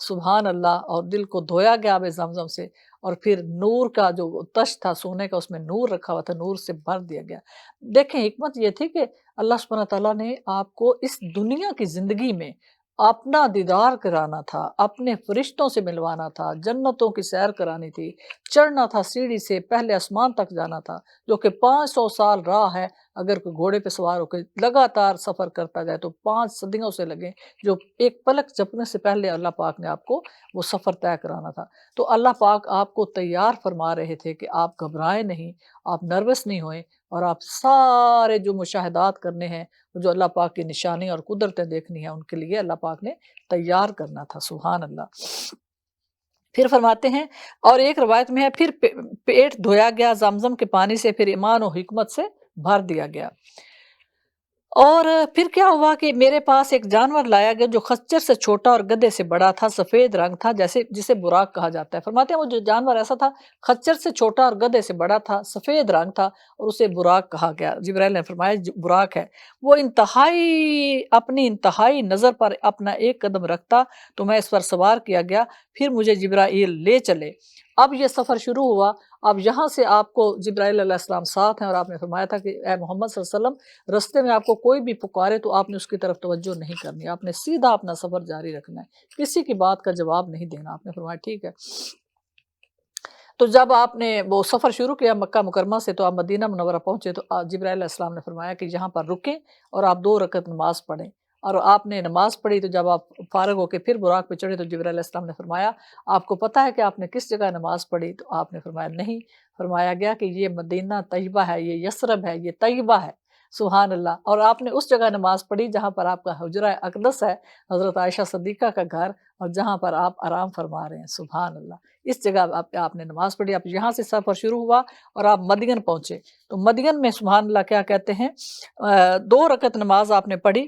سبحان اللہ، اور دل کو دھویا گیا آب زمزم سے، اور پھر نور کا جو تش تھا سونے کا، اس میں نور رکھا ہوا تھا، نور سے بھر دیا گیا۔ دیکھیں حکمت یہ تھی کہ اللہ سبحانہ تعالیٰ نے آپ کو اس دنیا کی زندگی میں اپنا دیدار کرانا تھا، اپنے فرشتوں سے ملوانا تھا، جنتوں کی سیر کرانی تھی، چڑھنا تھا سیڑھی سے، پہلے آسمان تک جانا تھا، جو کہ 500 سال راہ ہے۔ اگر کوئی گھوڑے پہ سوار ہو کے لگاتار سفر کرتا جائے تو 5 صدیوں سے لگیں، جو ایک پلک جھپکنے سے پہلے اللہ پاک نے آپ کو وہ سفر طے کرانا تھا۔ تو اللہ پاک آپ کو تیار فرما رہے تھے کہ آپ گھبرائیں نہیں، آپ نروس نہیں ہوئیں، اور آپ سارے جو مشاہدات کرنے ہیں، جو اللہ پاک کی نشانی اور قدرتیں دیکھنی ہیں، ان کے لیے اللہ پاک نے تیار کرنا تھا۔ سبحان اللہ۔ پھر فرماتے ہیں، اور ایک روایت میں ہے، پھر پیٹ دھویا گیا زمزم کے پانی سے، پھر ایمان و حکمت سے بھر دیا گیا۔ اور پھر کیا ہوا کہ میرے پاس ایک جانور لایا گیا جو خچر سے چھوٹا اور گدھے سے بڑا تھا، سفید رنگ تھا، جسے براق کہا جاتا ہے۔ فرماتے ہیں وہ جو جانور ایسا تھا، خچر سے چھوٹا اور گدھے سے بڑا تھا، سفید رنگ تھا، اور اسے براق کہا گیا۔ جبرائیل نے فرمایا براق ہے وہ، اپنی انتہائی نظر پر اپنا ایک قدم رکھتا تو میں اس پر سوار کیا گیا، پھر مجھے جبرائیل لے چلے۔ اب یہ سفر شروع ہوا۔ اب یہاں سے آپ کو جبرائیل علیہ السلام ساتھ ہیں، اور آپ نے فرمایا تھا کہ اے محمد صلی اللہ علیہ وسلم، رستے میں آپ کو کوئی بھی پکارے تو آپ نے اس کی طرف توجہ نہیں کرنی، آپ نے سیدھا اپنا سفر جاری رکھنا ہے، کسی کی بات کا جواب نہیں دینا۔ آپ نے فرمایا ٹھیک ہے۔ تو جب آپ نے وہ سفر شروع کیا مکہ مکرمہ سے، تو آپ مدینہ منورہ پہنچے، تو جبرائیل علیہ السلام نے فرمایا کہ یہاں پر رکیں اور آپ 2 رکعت نماز پڑھیں، اور آپ نے نماز پڑھی۔ تو جب آپ فارغ ہو کے پھر براق پہ چڑھے، تو جبرائیل علیہ السلام نے فرمایا آپ کو پتہ ہے کہ آپ نے کس جگہ نماز پڑھی؟ تو آپ نے فرمایا نہیں۔ فرمایا گیا کہ یہ مدینہ طیبہ ہے، یہ یثرب ہے، یہ طیبہ ہے۔ سبحان اللہ۔ اور آپ نے اس جگہ نماز پڑھی جہاں پر آپ کا حجرہ اقدس ہے، حضرت عائشہ صدیقہ کا گھر، اور جہاں پر آپ آرام فرما رہے ہیں۔ سبحان اللہ۔ اس جگہ آپ نے نماز پڑھی۔ آپ یہاں سے سفر شروع ہوا اور آپ مدین پہنچے، تو مدین میں سبحان اللہ کیا کہتے ہیں، 2 رکعت نماز آپ نے پڑھی،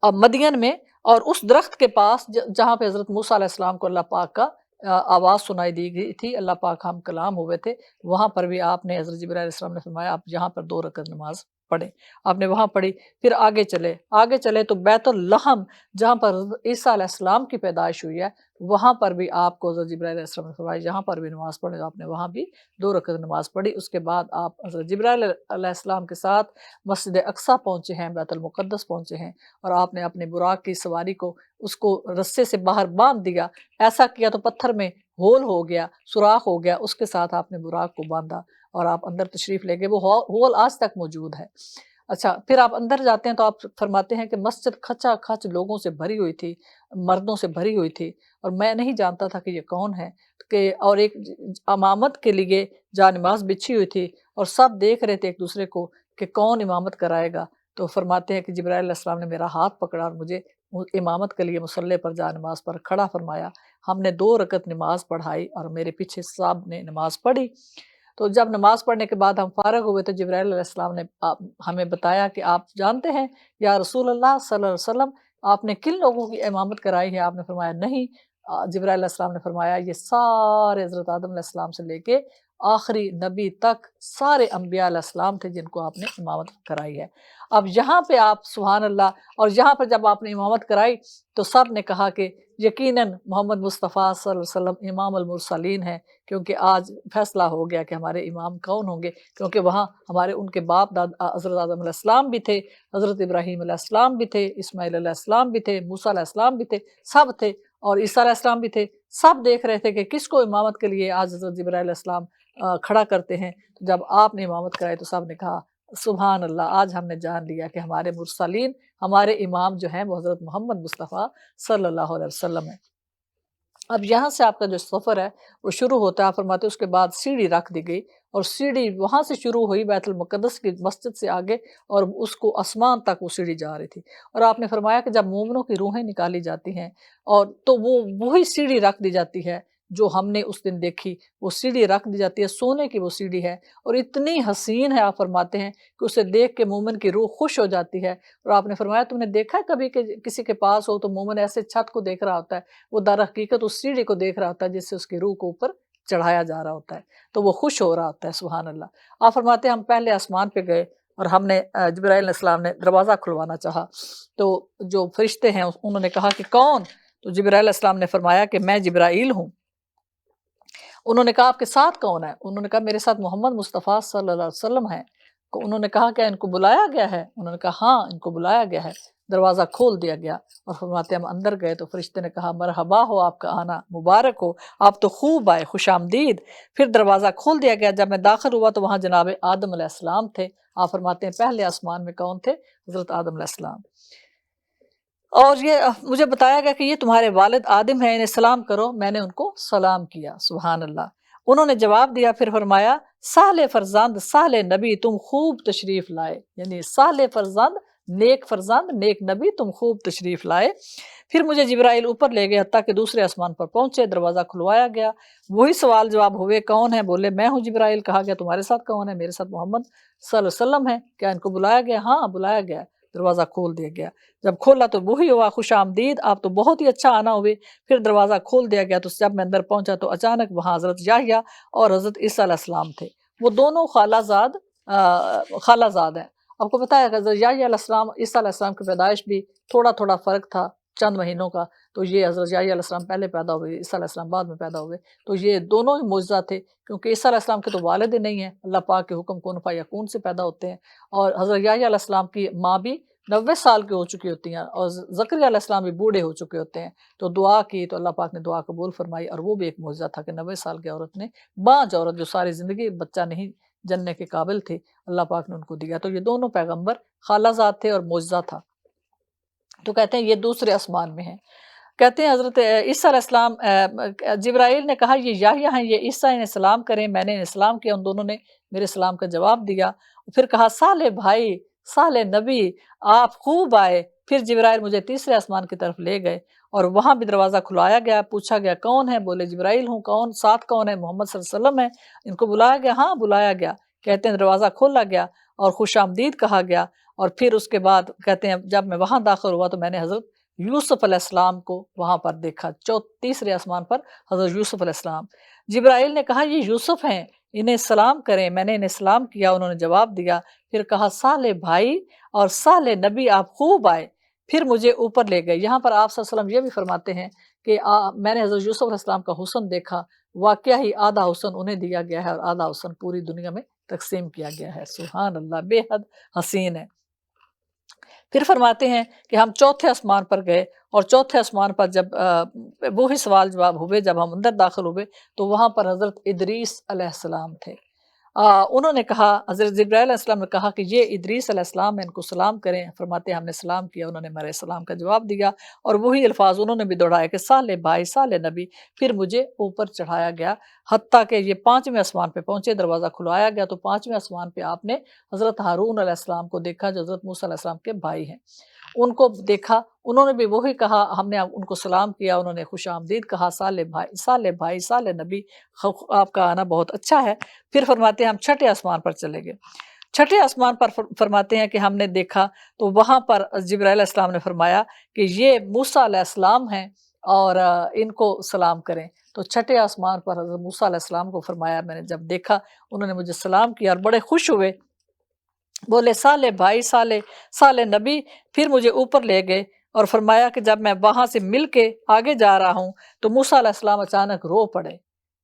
اور مدین میں، اور اس درخت کے پاس جہاں پہ حضرت موسیٰ علیہ السلام کو اللہ پاک کا آواز سنائی دی گئی تھی، اللہ پاک ہم کلام ہوئے تھے، وہاں پر بھی آپ نے، حضرت جبرائیل علیہ السلام نے فرمایا آپ یہاں پر 2 رکعت نماز پڑھیں۔ آپ نے وہاں پڑھی۔ پھر آگے چلے تو بیت اللحم، جہاں پر حضرت عیسیٰ علیہ السلام کی پیدائش ہوئی ہے، وہاں پر بھی آپ کو حضرت جبرائیل علیہ السلام نے فرمایا یہاں پر بھی نماز پڑھیں، آپ نے وہاں بھی 2 رکعت نماز پڑھی۔ اس کے بعد آپ حضرت جبرائیل علیہ السلام کے ساتھ مسجد اقصیٰ پہنچے ہیں، بیت المقدس پہنچے ہیں، اور آپ نے اپنے براق کی سواری کو، اس کو رسے سے باہر باندھ دیا۔ ایسا کیا تو پتھر میں ہول ہو گیا، سوراخ ہو گیا، اس کے ساتھ آپ نے براق کو باندھا اور آپ اندر تشریف لے گئے۔ وہ ہول آج تک موجود ہے۔ اچھا، پھر آپ اندر جاتے ہیں تو آپ فرماتے ہیں کہ مسجد کھچا کھچ لوگوں سے بھری ہوئی تھی، مردوں سے بھری ہوئی تھی، اور میں نہیں جانتا تھا کہ یہ کون ہے، اور ایک امامت کے لیے جا نماز بچھی ہوئی تھی، اور سب دیکھ رہے تھے ایک دوسرے کو کہ کون امامت کرائے گا۔ تو فرماتے ہیں کہ جبرائیل علیہ السلام نے میرا ہاتھ پکڑا اور مجھے امامت کے لیے مصلی پر جا نماز پر کھڑا فرمایا۔ ہم نے 2 رکعت نماز پڑھائی اور میرے پیچھے سب نے نماز پڑھی۔ تو جب نماز پڑھنے کے بعد ہم فارغ ہوئے تو جبرائیل علیہ السلام نے ہمیں بتایا کہ آپ جانتے ہیں یا رسول اللہ صلی اللہ علیہ وسلم، آپ نے کن لوگوں کی امامت کرائی ہے؟ آپ نے فرمایا نہیں۔ جبرائیل علیہ السلام نے فرمایا یہ سارے حضرت آدم علیہ السلام سے لے کے آخری نبی تک سارے انبیاء علیہ السلام تھے جن کو آپ نے امامت کرائی ہے۔ اب یہاں پہ آپ سبحان اللہ، اور یہاں پر جب آپ نے امامت کرائی تو سب نے کہا کہ یقیناً محمد مصطفیٰ صلی اللہ علیہ وسلم امام المرسلین ہیں، کیونکہ آج فیصلہ ہو گیا کہ ہمارے امام کون ہوں گے، کیونکہ وہاں ہمارے ان کے باپ داد حضرت آدم علیہ السلام بھی تھے، حضرت ابراہیم علیہ السلام بھی تھے، اسماعیل علیہ السلام بھی تھے، موسیٰ علیہ السلام بھی تھے، سب تھے، اور عیسیٰ علیہ السلام بھی تھے۔ سب دیکھ رہے تھے کہ کس کو امامت کے لیے آج حضرت جبرائیل علیہ السلام کھڑا کرتے ہیں۔ جب آپ نے امامت کرائی تو سب نے کہا سبحان اللہ، آج ہم نے جان لیا کہ ہمارے مرسلین، ہمارے امام جو ہیں وہ حضرت محمد مصطفیٰ صلی اللہ علیہ وسلم ہیں۔ اب یہاں سے آپ کا جو سفر ہے وہ شروع ہوتا ہے۔ آپ فرماتے ہیں اس کے بعد سیڑھی رکھ دی گئی، اور سیڑھی وہاں سے شروع ہوئی بیت المقدس کی مسجد سے آگے، اور اس کو آسمان تک وہ سیڑھی جا رہی تھی۔ اور آپ نے فرمایا کہ جب مومنوں کی روحیں نکالی جاتی ہیں، اور تو وہی سیڑھی رکھ دی جاتی ہے جو ہم نے اس دن دیکھی، وہ سیڑھی رکھ دی جاتی ہے، سونے کی وہ سیڑھی ہے، اور اتنی حسین ہے، آپ فرماتے ہیں کہ اسے دیکھ کے مومن کی روح خوش ہو جاتی ہے۔ اور آپ نے فرمایا تم نے دیکھا ہے کبھی کہ کسی کے پاس ہو تو مومن ایسے چھت کو دیکھ رہا ہوتا ہے، وہ در حقیقت اس سیڑھی کو دیکھ رہا ہوتا ہے جس سے اس کی روح کو اوپر چڑھایا جا رہا ہوتا ہے، تو وہ خوش ہو رہا ہوتا ہے۔ سبحان اللہ۔ آپ فرماتے ہیں ہم پہلے آسمان پہ گئے، اور ہم نے جبرائیل علیہ السلام نے دروازہ کھلوانا چاہا، تو جو فرشتے ہیں انہوں نے کہا کہ کون؟ تو جبرائیل علیہ السلام نے فرمایا کہ میں جبرائیل ہوں۔ انہوں نے کہا آپ کے ساتھ کون ہے؟ انہوں نے کہا میرے ساتھ محمد مصطفیٰ صلی اللہ علیہ وسلم ہے۔ انہوں نے کہا کیا ان کو بلایا گیا ہے؟ انہوں نے کہا ہاں ان کو بلایا گیا ہے۔ دروازہ کھول دیا گیا اور فرماتے ہم اندر گئے تو فرشتے نے کہا مرحبا ہو آپ کا آنا، مبارک ہو، آپ تو خوب آئے، خوش آمدید۔ پھر دروازہ کھول دیا گیا، جب میں داخل ہوا تو وہاں جناب آدم علیہ السلام تھے۔ آپ فرماتے ہیں پہلے آسمان میں کون تھے؟ حضرت آدم علیہ السلام۔ اور یہ مجھے بتایا گیا کہ یہ تمہارے والد آدم ہیں، انہیں سلام کرو۔ میں نے ان کو سلام کیا، سبحان اللہ۔ انہوں نے جواب دیا، پھر فرمایا صالح فرزند صالح نبی تم خوب تشریف لائے، یعنی صالح فرزند نیک نبی تم خوب تشریف لائے۔ پھر مجھے جبرائیل اوپر لے گئے حتیٰ کہ دوسرے آسمان پر پہنچے، دروازہ کھلوایا گیا، وہی سوال جواب ہوئے کون ہے؟ بولے میں ہوں جبرائیل۔ کہا گیا تمہارے ساتھ کون ہے؟ میرے ساتھ محمد صلی اللہ علیہ وسلم ہے۔ کیا ان کو بلایا گیا؟ ہاں بلایا گیا۔ دروازہ کھول دیا گیا، جب کھولا تو وہی ہوا خوش آمدید، آپ تو بہت ہی اچھا آنا ہوئے۔ پھر دروازہ کھول دیا گیا تو جب میں اندر پہنچا تو اچانک وہاں حضرت یحییٰ اور حضرت عیسیٰ علیہ السلام تھے۔ وہ دونوں خالہ زاد ہیں۔ آپ کو پتا ہے حضرت یحییٰ علیہ السلام عیسیٰ علیہ السلام کی پیدائش بھی تھوڑا فرق تھا چند مہینوں کا، تو یہ حضرت یحییٰ علیہ السلام پہلے پیدا ہوئے، عیسیٰ علیہ السلام بعد میں پیدا ہوئے، تو یہ دونوں ہی معجزہ تھے، کیونکہ عیسیٰ علیہ السلام کے تو والد ہی نہیں ہیں، اللہ پاک کے حکم کن فیکون سے پیدا ہوتے ہیں، اور حضرت یحییٰ علیہ السلام کی ماں بھی 90 سال کی ہو چکی ہوتی ہیں، اور زکریا علیہ السلام بھی بوڑھے ہو چکے ہوتے ہیں، تو دعا کی تو اللہ پاک نے دعا قبول فرمائی، اور وہ بھی ایک معجزہ تھا کہ 90 سال کی عورت نے، بانج عورت جو ساری زندگی بچہ نہیں جننے کے قابل تھی، اللہ پاک نے ان کو دیا۔ تو یہ دونوں پیغمبر خالہ زاد تھے اور معجزہ تھا۔ تو کہتے ہیں یہ دوسرے آسمان میں ہیں۔ کہتے ہیں حضرت عیسیٰ علیہ السلام، جبرائیل نے کہا یہ یحییٰ ہیں، یہ عیسیٰ انہیں سلام کریں۔ میں نے انہیں سلام کیا، ان دونوں نے میرے سلام کا جواب دیا۔ پھر کہا صالح بھائی صالح نبی آپ خوب آئے۔ پھر جبرائیل مجھے تیسرے آسمان کی طرف لے گئے اور وہاں بھی دروازہ کھلایا گیا، پوچھا گیا کون ہے؟ بولے جبرائیل ہوں۔ کون ساتھ کون ہے؟ محمد صلی اللہ علیہ وسلم ہے۔ ان کو بلایا گیا؟ ہاں بلایا گیا۔ کہتے ہیں دروازہ کھولا گیا اور خوش آمدید کہا گیا، اور پھر اس کے بعد کہتے ہیں جب میں وہاں داخل ہوا تو میں نے حضرت یوسف علیہ السلام کو وہاں پر دیکھا، تیسرے آسمان پر حضرت یوسف علیہ السلام۔ جبرائیل نے کہا یہ یوسف ہیں، انہیں سلام کریں۔ میں نے انہیں سلام کیا، انہوں نے جواب دیا۔ پھر کہا صالح بھائی اور صالح نبی آپ خوب آئے۔ پھر مجھے اوپر لے گئے۔ یہاں پر آپ صلی اللہ علیہ وسلم یہ بھی فرماتے ہیں کہ میں نے حضرت یوسف علیہ السلام کا حسن دیکھا، واقعہ ہی آدھا حسن انہیں دیا گیا ہے اور آدھا حسن پوری دنیا میں تقسیم کیا گیا ہے۔ سبحان اللہ، بے حد حسین ہے۔ پھر فرماتے ہیں کہ ہم چوتھے آسمان پر گئے، اور چوتھے آسمان پر جب وہی سوال جواب ہوئے، جب ہم اندر داخل ہوئے تو وہاں پر حضرت ادریس علیہ السلام تھے۔ انہوں نے کہا، حضرت جبرائیل علیہ السلام نے کہا کہ یہ ادریس علیہ السلام ہے، ان کو سلام کریں۔ فرماتے ہیں ہم نے سلام کیا، انہوں نے میرے سلام کا جواب دیا، اور وہی الفاظ انہوں نے بھی دوہرائے کہ صالح بھائی صالح نبی۔ پھر مجھے اوپر چڑھایا گیا حتیٰ کہ یہ 5ویں آسمان پہ پہنچے، دروازہ کھلایا گیا تو 5ویں آسمان پہ آپ نے حضرت ہارون علیہ السلام کو دیکھا جو حضرت موسیٰ علیہ السلام کے بھائی ہیں، ان کو دیکھا۔ انہوں نے بھی وہی کہا، ہم نے ان کو سلام کیا، انہوں نے خوش آمدید کہا، صالح بھائی صالح نبی آپ کا آنا بہت اچھا ہے۔ پھر فرماتے ہیں ہم چھٹے آسمان پر چلے گئے۔ چھٹے آسمان پر فرماتے ہیں کہ ہم نے دیکھا تو وہاں پر جبرائیل علیہ السلام نے فرمایا کہ یہ موسیٰ علیہ السلام ہیں اور ان کو سلام کریں۔ تو چھٹے آسمان پر حضرت موسیٰ علیہ السلام کو فرمایا، میں نے جب دیکھا انہوں نے مجھے سلام کیا اور بڑے خوش ہوئے، بولے صالح بھائی صالح نبی۔ پھر مجھے اوپر لے گئے اور فرمایا کہ جب میں وہاں سے مل کے آگے جا رہا ہوں تو موسیٰ علیہ السلام اچانک رو پڑے۔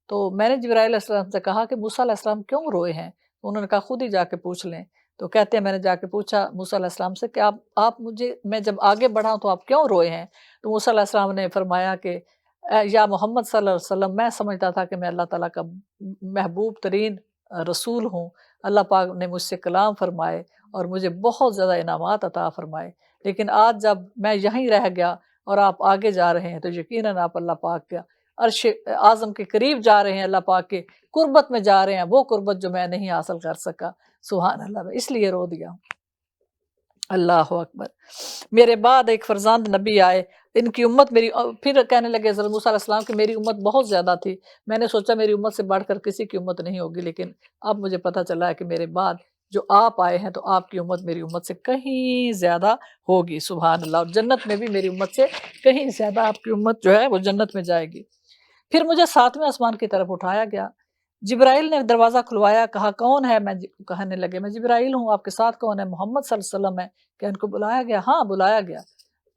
تو میں نے جبرائیل علیہ السلام سے کہا کہ موسیٰ علیہ السلام کیوں روئے ہیں؟ انہوں نے کہا خود ہی جا کے پوچھ لیں۔ تو کہتے ہیں میں نے جا کے پوچھا موسیٰ علیہ السلام سے کہ آپ مجھے، میں جب آگے بڑھا تو آپ کیوں روئے ہیں؟ تو موسیٰ علیہ السلام نے فرمایا کہ یا محمد صلی اللہ علیہ وسلم، میں سمجھتا تھا کہ میں اللہ تعالیٰ کا محبوب ترین رسول ہوں، اللہ پاک نے مجھ سے کلام فرمائے اور مجھے بہت زیادہ انعامات عطا فرمائے، لیکن آج جب میں یہیں رہ گیا اور آپ آگے جا رہے ہیں تو یقیناً آپ اللہ پاک کا عرش اعظم کے قریب جا رہے ہیں، اللہ پاک کے قربت میں جا رہے ہیں، وہ قربت جو میں نہیں حاصل کر سکا۔ سبحان اللہ، میں اس لیے رو دیا ہوں۔ اللہ اکبر۔ میرے بعد ایک فرزند نبی آئے، ان کی امت میری، پھر کہنے لگے حضرت موسیٰ علیہ السلام کہ میری امت بہت زیادہ تھی، میں نے سوچا میری امت سے بڑھ کر کسی کی امت نہیں ہوگی، لیکن اب مجھے پتہ چلا ہے کہ میرے بعد جو آپ آئے ہیں تو آپ کی امت میری امت سے کہیں زیادہ ہوگی۔ سبحان اللہ، اور جنت میں بھی میری امت سے کہیں زیادہ آپ کی امت جو ہے وہ جنت میں جائے گی۔ پھر مجھے 7ویں آسمان کی طرف اٹھایا گیا، جبرائیل نے دروازہ کھلوایا، کہا کون ہے؟ میں کہنے لگے میں جبرائیل ہوں۔ آپ کے ساتھ کون ہے؟ محمد صلی اللہ علیہ وسلم ہے۔ کہ ان کو بلایا گیا؟ ہاں بلایا گیا۔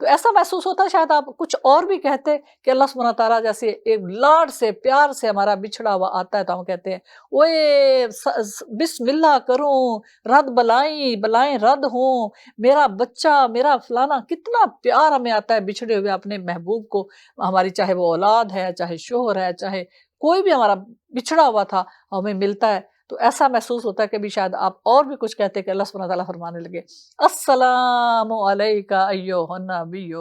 تو ایسا محسوس ہوتا ہے شاید آپ کچھ اور بھی کہتے کہ اللہ سبحانہ تعالیٰ جیسے ایک لاڈ سے پیار سے ہمارا بچھڑا ہوا آتا ہے تو ہم کہتے ہیں اوے بسم اللہ کروں، رد بلائیں رد ہوں، میرا بچہ میرا فلانا، کتنا پیار ہمیں آتا ہے بچھڑے ہوئے اپنے محبوب کو، ہماری چاہے وہ اولاد ہے، چاہے شوہر ہے، چاہے کوئی بھی ہمارا بچھڑا ہوا تھا ہمیں ملتا ہے تو ایسا محسوس ہوتا ہے کہ بھی شاید آپ اور بھی کچھ کہتے کہ اللہ سبحانہ تعالیٰ فرمانے لگے السلام علیکہ ایھا النبی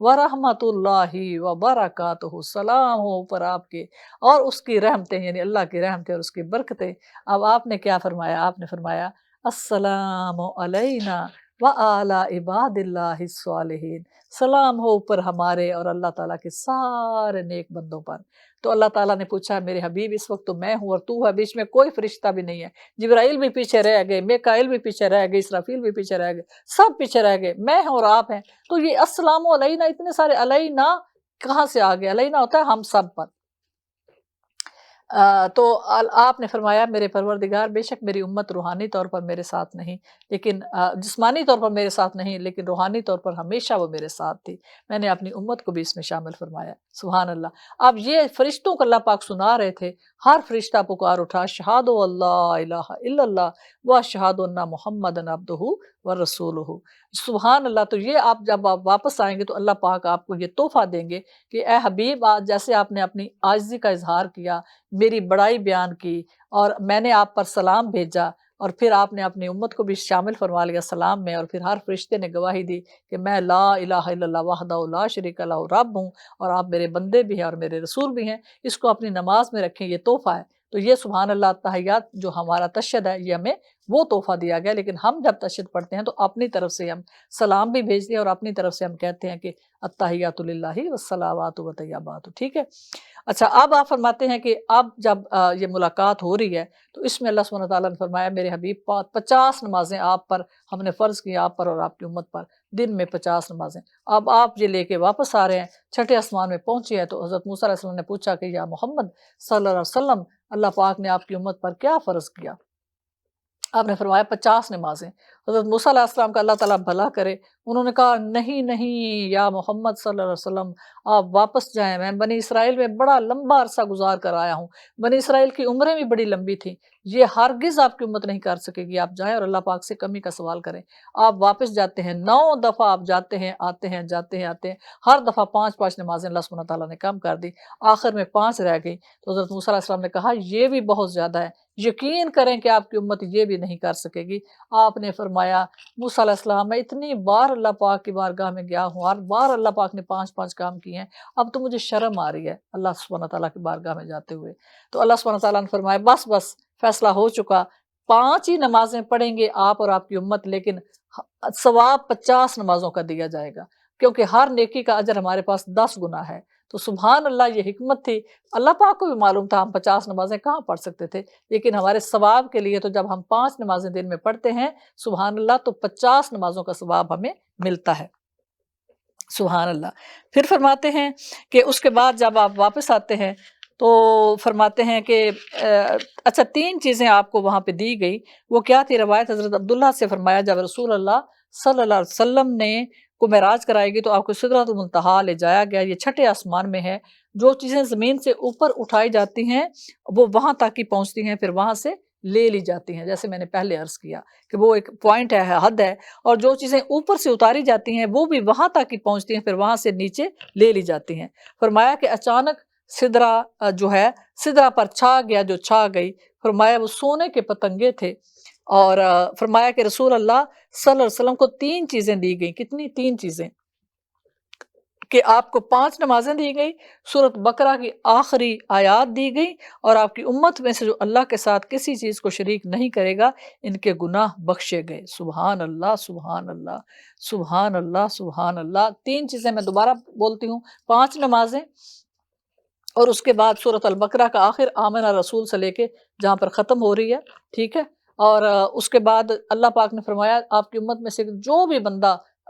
ورحمۃ اللہ وبرکاتہ، سلام ہو اوپر آپ کے اور اس کی رحمتیں، یعنی اللہ کی رحمتیں اور اس کی برکتیں۔ اب آپ نے کیا فرمایا؟ آپ نے فرمایا السلام علینا وعلی عباد اللہ الصالحین، سلام ہو اوپر ہمارے اور اللہ تعالیٰ کے سارے نیک بندوں پر۔ تو اللہ تعالیٰ نے پوچھا میرے حبیب اس وقت تو میں ہوں اور تو ہے، بیچ میں کوئی فرشتہ بھی نہیں ہے، جبرائیل بھی پیچھے رہ گئے، میکائیل بھی پیچھے رہ گئے، اسرافیل بھی پیچھے رہ گئے، سب پیچھے رہ گئے، میں ہوں اور آپ ہیں، تو یہ السلام علینا، اتنے سارے علینا کہاں سے آ گئے؟ علینا ہوتا ہے ہم سب پر۔ تو آپ نے فرمایا میرے پروردگار بے شک میری امت روحانی طور پر میرے ساتھ نہیں، لیکن جسمانی طور پر میرے ساتھ نہیں، لیکن روحانی طور پر ہمیشہ وہ میرے سااتھ تھی، میں نے اپنی امت کو بھی اس میں شامل فرمایا۔ سبحان اللہ۔ اب یہ فرشتوں کو اللہ پاک سنا رہے تھے، ہر فرشتہ پکار اٹھا اشہد اللہ الہ الا اللہ واشہد ان محمد عبدہ ورسولہ۔ سبحان اللہ۔ تو یہ آپ جب آپ واپس آئیں گے تو اللہ پاک آپ کو یہ تحفہ دیں گے کہ اے حبیب جیسے آپ نے اپنی عاجزی کا اظہار کیا، میری بڑائی بیان کی اور میں نے آپ پر سلام بھیجا اور پھر آپ نے اپنی امت کو بھی شامل فرما لیا سلام میں، اور پھر ہر فرشتے نے گواہی دی کہ میں لا الہ الا اللہ وحدہ لا شریک لہ رب ہوں اور آپ میرے بندے بھی ہیں اور میرے رسول بھی ہیں، اس کو اپنی نماز میں رکھیں، یہ تحفہ ہے۔ تو یہ سبحان اللہ تحیات جو ہمارا تشہد ہے یہ ہمیں وہ تحفہ دیا گیا، لیکن ہم جب تشہد پڑھتے ہیں تو اپنی طرف سے ہم سلام بھی بھیجتے ہیں اور اپنی طرف سے ہم کہتے ہیں کہ التحیات للہ والصلوات والطیبات، ٹھیک ہے۔ اچھا اب آپ فرماتے ہیں کہ اب جب یہ ملاقات ہو رہی ہے تو اس میں اللہ سبحانہ تعالیٰ نے فرمایا میرے حبیب 50 نمازیں آپ پر ہم نے فرض کی، آپ پر اور آپ کی امت پر، دن میں 50 نمازیں۔ اب آپ یہ لے کے واپس آ رہے ہیں، چھٹے آسمان میں پہنچے ہیں تو حضرت موسیٰ علیہ السلام نے پوچھا کہ یا محمد صلی اللہ علیہ وسلم اللہ پاک نے آپ کی امت پر کیا فرض کیا؟ آپ نے فرمایا 50 نمازیں۔ حضرت موسیٰ علیہ السلام کا اللہ تعالیٰ بھلا کرے، انہوں نے کہا نہیں نہیں یا محمد صلی اللہ علیہ وسلم آپ واپس جائیں، میں بنی اسرائیل میں بڑا لمبا عرصہ گزار کر آیا ہوں، بنی اسرائیل کی عمریں بھی بڑی لمبی تھیں، یہ ہرگز آپ کی امت نہیں کر سکے گی، آپ جائیں اور اللہ پاک سے کمی کا سوال کریں۔ آپ واپس جاتے ہیں، 9 دفعہ آپ جاتے ہیں آتے ہیں جاتے ہیں آتے ہیں، ہر دفعہ 5 نمازیں اللہ سبحانہ تعالیٰ نے کم کر دی، آخر میں 5 رہ گئی۔ تو حضرت موسیٰ علیہ السلام نے کہا یہ بھی بہت زیادہ ہے، یقین کریں کہ آپ کی امت یہ بھی نہیں کر سکے گی۔ آپ نے فرمایا موسیٰ علیہ السلام میں اتنی بار اللہ پاک کی بارگاہ میں گیا ہوں، ہر بار اللہ پاک نے 5 کام کیے ہیں، اب تو مجھے شرم آ رہی ہے اللہ سبحانہ تعالیٰ کی بارگاہ میں جاتے ہوئے۔ تو اللہ سبحانہ تعالیٰ نے فرمایا بس فیصلہ ہو چکا، 5 ہی نمازیں پڑھیں گے آپ اور آپ کی امت، لیکن ثواب 50 نمازوں کا دیا جائے گا، کیونکہ ہر نیکی کا اجر ہمارے پاس 10 گنا ہے۔ تو سبحان اللہ یہ حکمت تھی، اللہ پاک کو بھی معلوم تھا ہم 50 نمازیں کہاں پڑھ سکتے تھے، لیکن ہمارے ثواب کے لیے تو جب ہم 5 نمازیں دن میں پڑھتے ہیں سبحان اللہ تو 50 نمازوں کا ثواب ہمیں ملتا ہے۔ سبحان اللہ۔ پھر فرماتے ہیں کہ اس کے بعد جب آپ واپس آتے ہیں تو فرماتے ہیں کہ اچھا 3 چیزیں آپ کو وہاں پہ دی گئی، وہ کیا تھی؟ روایت حضرت عبداللہ سے فرمایا جب رسول اللہ صلی اللہ علیہ وسلم نے کو معراج کرائے گی تو آپ کو سدرۃ المنتہا لے جایا گیا، یہ چھٹے آسمان میں ہے، جو چیزیں زمین سے اوپر اٹھائی جاتی ہیں وہ وہاں تک ہی پہنچتی ہیں، پھر وہاں سے لے لی جاتی ہیں، جیسے میں نے پہلے عرض کیا کہ وہ ایک پوائنٹ ہے، حد ہے، اور جو چیزیں اوپر سے اتاری جاتی ہیں وہ بھی وہاں تک ہی پہنچتی ہیں، پھر وہاں سے نیچے لے لی جاتی ہیں۔ فرمایا کہ اچانک سدرہ جو ہے سدرہ پر چھا گیا جو چھا گئی، فرمایا وہ سونے کے پتنگے تھے، اور فرمایا کہ رسول اللہ صلی اللہ علیہ وسلم کو 3 چیزیں دی گئیں۔ کتنی؟ 3 چیزیں، کہ آپ کو 5 نمازیں دی گئی، سورۃ بقرہ کی آخری آیات دی گئی، اور آپ کی امت میں سے جو اللہ کے ساتھ کسی چیز کو شریک نہیں کرے گا ان کے گناہ بخشے گئے۔ سبحان اللہ سبحان اللہ سبحان اللہ سبحان اللہ۔ 3 چیزیں میں دوبارہ بولتی ہوں، 5 نمازیں، اور اس کے بعد سورۃ البقرہ کا آخر آمنہ رسول سے لے کے جہاں پر ختم ہو رہی ہے، ٹھیک ہے، اور اس کے بعد اللہ پاک نے فرمایا آپ کی امت میں سے جو بھی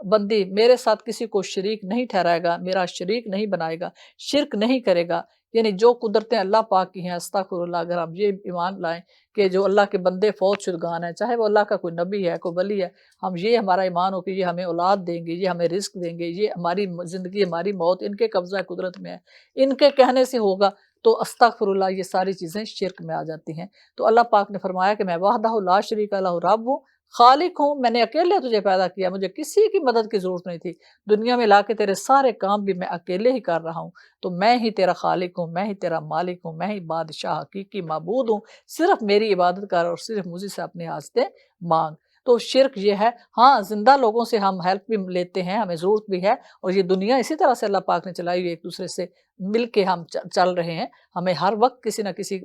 بندی میرے ساتھ کسی کو شریک نہیں ٹھہرائے گا، میرا شریک نہیں بنائے گا، شرک نہیں کرے گا، یعنی جو قدرتیں اللہ پاک کی ہیں، استغفراللہ، اگر ہم یہ ایمان لائیں کہ جو اللہ کے بندے فوت شدگان ہیں، چاہے وہ اللہ کا کوئی نبی ہے، کوئی ولی ہے، ہم یہ ہمارا ایمان ہو کہ یہ ہمیں اولاد دیں گے، یہ ہمیں رزق دیں گے، یہ ہماری زندگی، ہماری موت ان کے قبضہ قدرت میں ہے، ان کے کہنے سے ہوگا، تو استغفراللہ یہ ساری چیزیں شرک میں آ جاتی ہیں۔ تو اللہ پاک نے فرمایا کہ میں وحدہ لا شریک لہ رب ہوں، خالق ہوں، میں نے اکیلے تجھے پیدا کیا، مجھے کسی کی مدد کی ضرورت نہیں تھی، دنیا میں لا کے تیرے سارے کام بھی میں اکیلے ہی کر رہا ہوں، تو میں ہی تیرا خالق ہوں، میں ہی تیرا مالک ہوں، میں ہی بادشاہ حقیقی معبود ہوں، صرف میری عبادت کر اور صرف مجھے سے اپنی حاجتیں مانگ۔ تو شرک یہ ہے، ہاں زندہ لوگوں سے ہم ہیلپ بھی لیتے ہیں، ہمیں ضرورت بھی ہے، اور یہ دنیا اسی طرح سے اللہ پاک نے چلائی ہوئی، ایک دوسرے سے مل کے ہم چل رہے ہیں، ہمیں ہر وقت کسی نہ کسی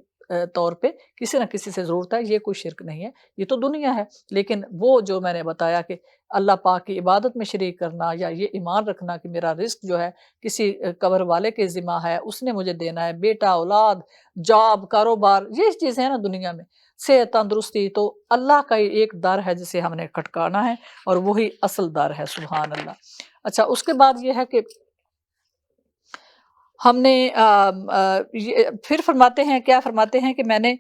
طور پہ کسی نہ کسی سے ضرورت ہے، یہ کوئی شرک نہیں ہے، یہ تو دنیا ہے۔ لیکن وہ جو میں نے بتایا کہ اللہ پاک کی عبادت میں شریک کرنا، یا یہ ایمان رکھنا کہ میرا رزق جو ہے کسی قبر والے کے ذمہ ہے، اس نے مجھے دینا ہے، بیٹا، اولاد، جاب، کاروبار، یہ چیزیں ہیں نا دنیا میں، صحت، تندرستی، تو اللہ کا ہی ایک در ہے جسے ہم نے کھٹکانا ہے، اور وہی اصل در ہے، سبحان اللہ۔ اچھا، اس کے بعد یہ ہے کہ ہم نے پھر فرماتے ہیں، کیا فرماتے ہیں کہ میں نے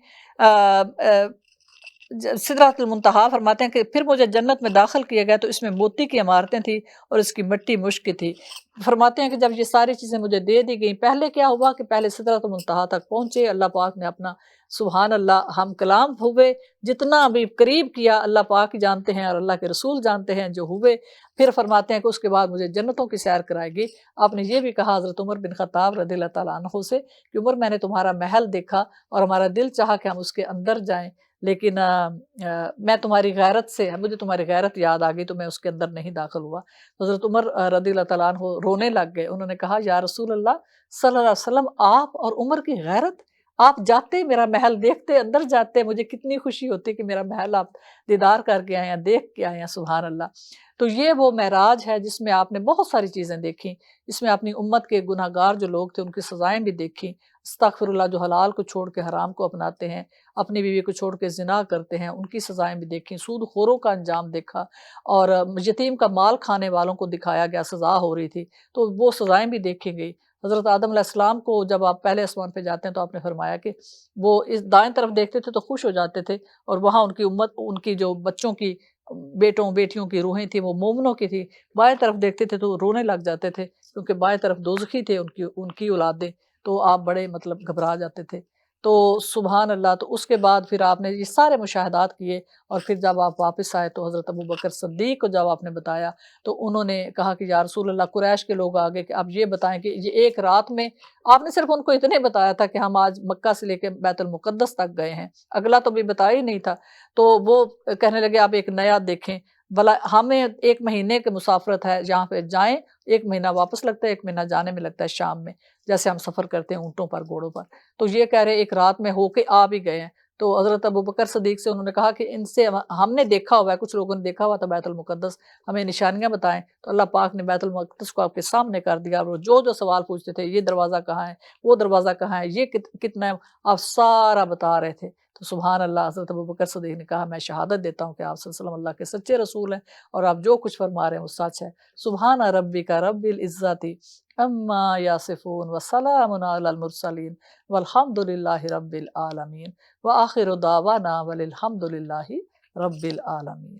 سدرۃ المنتہا فرماتے ہیں کہ پھر مجھے جنت میں داخل کیا گیا تو اس میں موتی کی عمارتیں تھیں اور اس کی مٹی مشک کی تھی۔ فرماتے ہیں کہ جب یہ ساری چیزیں مجھے دے دی گئیں، پہلے کیا ہوا کہ پہلے سدرۃ المنتہا تک پہنچے، اللہ پاک نے اپنا سبحان اللہ ہم کلام ہوئے، جتنا بھی قریب کیا اللہ پاک جانتے ہیں اور اللہ کے رسول جانتے ہیں جو ہوئے۔ پھر فرماتے ہیں کہ اس کے بعد مجھے جنتوں کی سیر کرائے گی۔ آپ نے یہ بھی کہا حضرت عمر بن خطاب رضی اللہ تعالیٰ عنہ سے کہ عمر، میں نے تمہارا محل دیکھا اور ہمارا دل چاہا کہ ہم اس کے اندر جائیں، لیکن میں تمہاری غیرت سے، مجھے تمہاری غیرت یاد آ گئی تو میں اس کے اندر نہیں داخل ہوا۔ حضرت عمر رضی اللہ تعالیٰ عنہ رونے لگ گئے، انہوں نے کہا یا رسول اللہ صلی اللہ علیہ وسلم، آپ اور عمر کی غیرت، آپ جاتے میرا محل دیکھتے، اندر جاتے، مجھے کتنی خوشی ہوتی کہ میرا محل آپ دیدار کر کے آئے ہیں، دیکھ کے آئے ہیں، سبحان اللہ۔ تو یہ وہ معراج ہے جس میں آپ نے بہت ساری چیزیں دیکھی، اس میں اپنی امت کے گناہ گار جو لوگ تھے ان کی سزائیں بھی دیکھی، استغفر اللہ، جو حلال کو چھوڑ کے حرام کو اپناتے ہیں، اپنی بیوی کو چھوڑ کے زنا کرتے ہیں، ان کی سزائیں بھی دیکھیں، سود خوروں کا انجام دیکھا، اور یتیم کا مال کھانے والوں کو دکھایا گیا، سزا ہو رہی تھی، تو وہ سزائیں بھی دیکھی گئی۔ حضرت آدم علیہ السلام کو جب آپ پہلے آسمان پہ جاتے ہیں تو آپ نے فرمایا کہ وہ اس دائیں طرف دیکھتے تھے تو خوش ہو جاتے تھے، اور وہاں ان کی امت، ان کی جو بچوں کی، بیٹوں بیٹیوں کی روحیں تھیں وہ مومنوں کی تھی، بائیں طرف دیکھتے تھے تو رونے لگ جاتے تھے، کیونکہ بائیں طرف دوزخی تھے ان کی اولادیں، تو آپ بڑے مطلب گھبرا جاتے تھے۔ تو سبحان اللہ، تو اس کے بعد پھر آپ نے یہ سارے مشاہدات کیے، اور پھر جب آپ واپس آئے تو حضرت ابوبکر صدیق کو جب آپ نے بتایا تو انہوں نے کہا کہ یا رسول اللہ، قریش کے لوگ آگے کہ آپ یہ بتائیں کہ یہ ایک رات میں، آپ نے صرف ان کو اتنے بتایا تھا کہ ہم آج مکہ سے لے کے بیت المقدس تک گئے ہیں، اگلا تو بھی بتایا ہی نہیں تھا، تو وہ کہنے لگے آپ ایک نیا دیکھیں، بلا ہمیں 1 مہینے کی مسافرت ہے، جہاں پہ جائیں 1 مہینہ واپس لگتا ہے، 1 مہینہ جانے میں لگتا ہے شام میں، جیسے ہم سفر کرتے ہیں اونٹوں پر، گھوڑوں پر، تو یہ کہہ رہے ایک رات میں ہو کے آ بھی گئے ہیں۔ تو حضرت ابوبکر صدیق سے انہوں نے کہا کہ ان سے ہم نے دیکھا ہوا ہے، کچھ لوگوں نے دیکھا ہوا تھا بیت المقدس، ہمیں نشانیاں بتائیں، تو اللہ پاک نے بیت المقدس کو آپ کے سامنے کر دیا، اور وہ جو سوال پوچھتے تھے، یہ دروازہ کہاں ہے، وہ دروازہ کہاں ہے، یہ کتنا ہے، آپ سارا بتا رہے تھے۔ تو سبحان اللہ، حضرت ابوبکر صدیق نے کہا میں شہادت دیتا ہوں کہ آپ صلی اللہ علیہ وسلم اللہ کے سچے رسول ہیں، اور آپ جو کچھ فرما رہے ہیں وہ سچ ہے۔ سبحان ربک رب العزت اما یصفون وسلام علی المرسلین والحمد للہ رب العالمین وآخر دعوانا وللحمد للہ رب العالمین۔